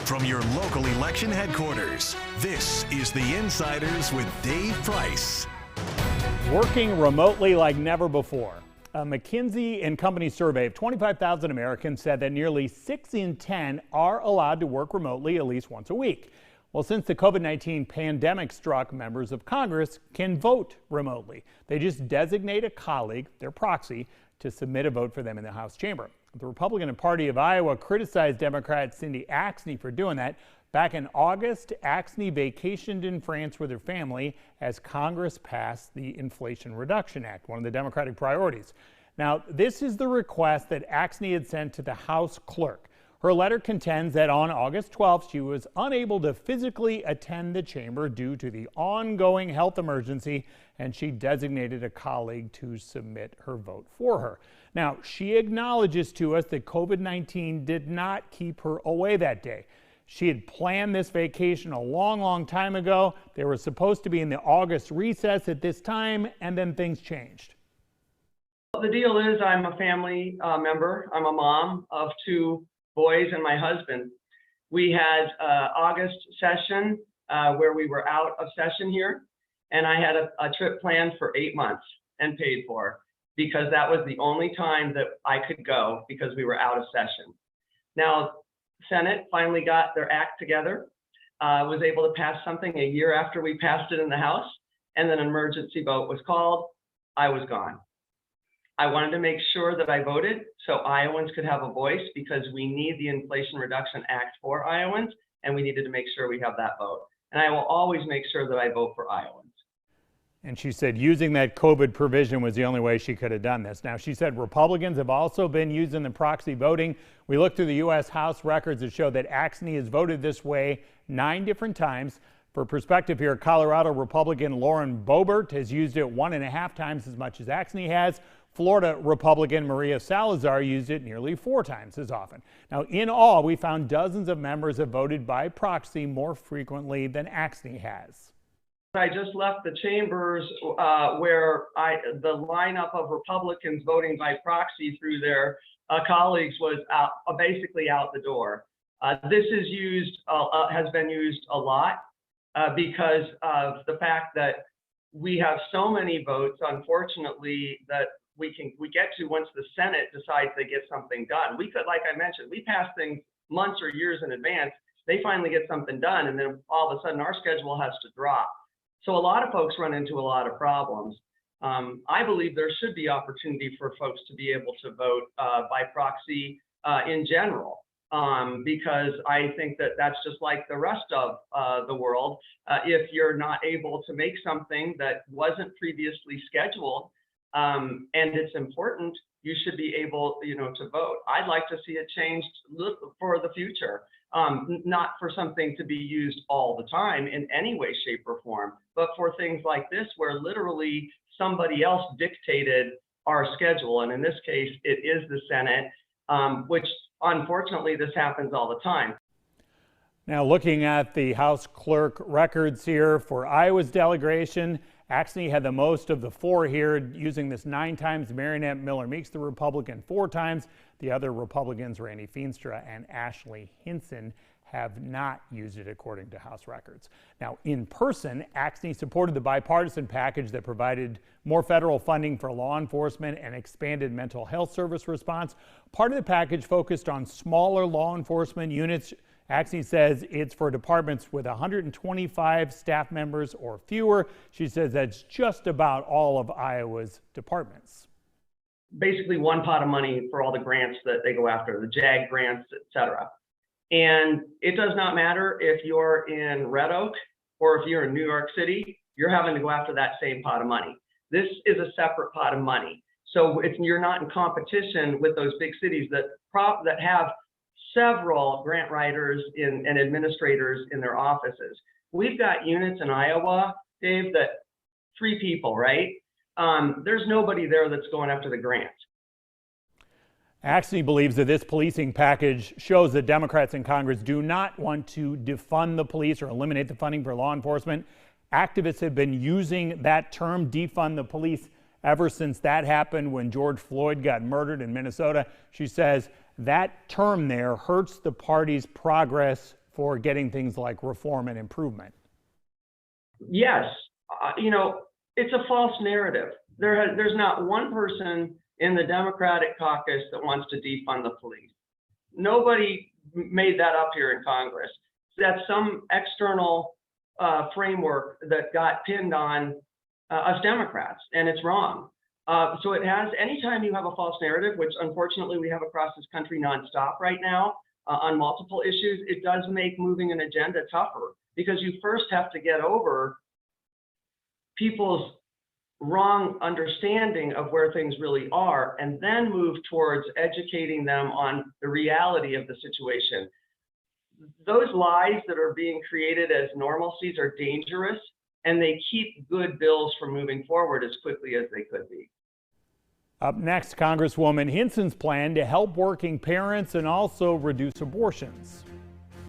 From your local election headquarters, this is The Insiders with Dave Price. Working remotely like never before. A McKinsey & Company survey of 25,000 Americans said that nearly 6 in 10 are allowed to work remotely at least once a week. Well, since the COVID-19 pandemic struck, members of Congress can vote remotely. They just designate a colleague, their proxy, to submit a vote for them in the House chamber. The Republican Party of Iowa criticized Democrat Cindy Axne for doing that. Back in August, Axne vacationed in France with her family as Congress passed the Inflation Reduction Act, one of the Democratic priorities. Now, this is the request that Axne had sent to the House clerk. Her letter contends that on August 12th, she was unable to physically attend the chamber due to the ongoing health emergency, and she designated a colleague to submit her vote for her. Now, she acknowledges to us that COVID-19 did not keep her away that day. She had planned this vacation a long time ago. They were supposed to be in the August recess at this time, and then things changed. The deal is I'm a family member. I'm a mom of 2 boys and my husband. We had August session where we were out of session here, and I had a trip planned for 8 months and paid for because that was the only time that I could go because we were out of session. Now, Senate finally got their act together, was able to pass something a year after we passed it in the House, and then an emergency vote was called. I was gone. I wanted to make sure that I voted so Iowans could have a voice because we need the Inflation Reduction Act for Iowans, and we needed to make sure we have that vote. And I will always make sure that I vote for Iowans. And she said using that COVID provision was the only way she could have done this. Now, she said Republicans have also been using the proxy voting. We looked through the U.S. House records that show that Axne has voted this way 9 different times. For perspective here, Colorado Republican Lauren Boebert has used it 1.5 times as much as Axne has. Florida Republican Maria Salazar used it nearly 4 times as often. Now, in all, we found dozens of members have voted by proxy more frequently than Axne has. I just left the chambers where the lineup of Republicans voting by proxy through their colleagues was basically out the door. This is has been used a lot because of the fact that we have so many votes, unfortunately, that we get to once the Senate decides they get something done. We could, like I mentioned, we pass things months or years in advance. They finally get something done, and then all of a sudden our schedule has to drop. So a lot of folks run into a lot of problems. I believe there should be opportunity for folks to be able to vote by proxy in general, because I think that that's just like the rest of the world. If you're not able to make something that wasn't previously scheduled, and it's important, you should be able, to vote. I'd like to see it changed for the future, not for something to be used all the time in any way, shape, or form, but for things like this, where literally somebody else dictated our schedule. And in this case, it is the Senate, which unfortunately this happens all the time. Now, looking at the House clerk records here for Iowa's delegation, Axne had the most of the 4 here, using this 9 times. Marinette Miller Meeks, the Republican, 4 times. The other Republicans, Randy Feenstra and Ashley Hinson, have not used it according to House records. Now, in person, Axne supported the bipartisan package that provided more federal funding for law enforcement and expanded mental health service response. Part of the package focused on smaller law enforcement units. Axne says it's for departments with 125 staff members or fewer. She says that's just about all of Iowa's departments. Basically one pot of money for all the grants that they go after, the JAG grants, et cetera. And it does not matter if you're in Red Oak or if you're in New York City, you're having to go after that same pot of money. This is a separate pot of money. So you're not in competition with those big cities that have several grant writers and administrators in their offices. We've got units in Iowa, Dave, that 3 people, right? There's nobody there that's going after the grant. Axne believes that this policing package shows that Democrats in Congress do not want to defund the police or eliminate the funding for law enforcement. Activists have been using that term, defund the police, ever since that happened when George Floyd got murdered in Minnesota. She says that term there hurts the party's progress for getting things like reform and improvement. Yes, it's a false narrative. There's not one person in the Democratic caucus that wants to defund the police. Nobody made that up here in Congress. That's some external framework that got pinned on us Democrats, and it's wrong. So it has, anytime you have a false narrative, which unfortunately we have across this country nonstop right now on multiple issues, it does make moving an agenda tougher, because you first have to get over people's wrong understanding of where things really are, and then move towards educating them on the reality of the situation. Those lies that are being created as normalcies are dangerous, and they keep good bills from moving forward as quickly as they could be. Up next, Congresswoman Hinson's plan to help working parents and also reduce abortions.